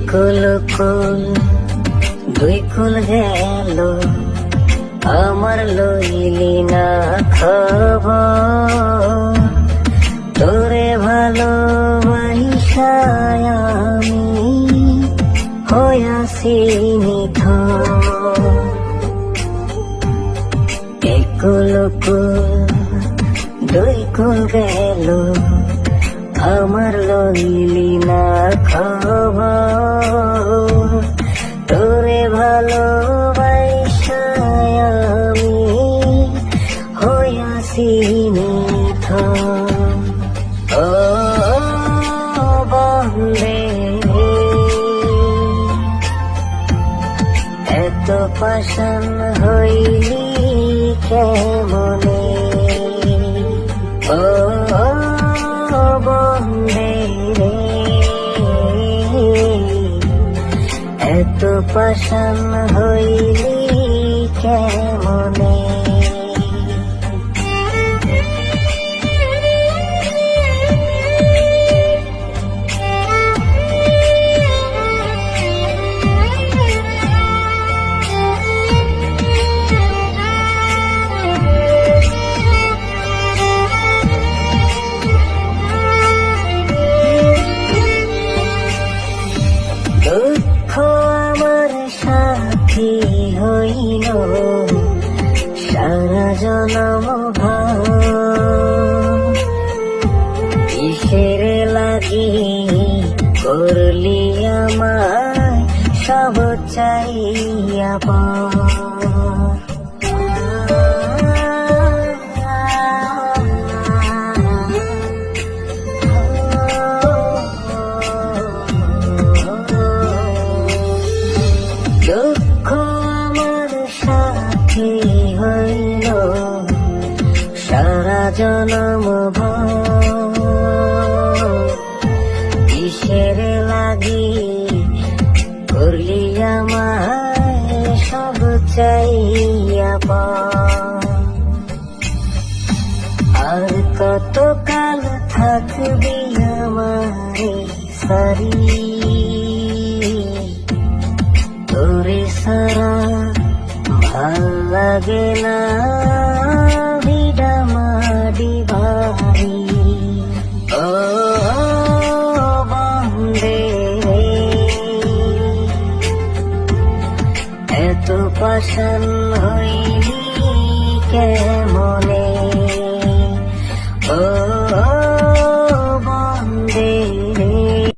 কুল কুল দুই কুল গেল আমার লইলি না খবর তোরে ভালোবাসায় আমি হইয়াছি নিথর কুল কুল দুই কুল গেল আমার লইলি না খবর তোরে ভালোবাসায় আমি হইয়াছি নিথর ও বন্দে এত পাষাণ হইলি কেমনে ও বন্দে এত পাষাণ হইলি কেমনে দুঃখ আমার সাথী হইল সারা জনম কিসের লাগি করলি আমায় সব চাইয়া দুঃখ আমার সাথী হইল সারা জনম কিসের লাগি করলি আমায় সব চাইয়া আর কতকাল থাকবি আমারে সারি তোরে সারা ভাল লাগে না ভিডামাডি বাড়ি ও বন্দে এত পাষাণ হইলি কেমনে ও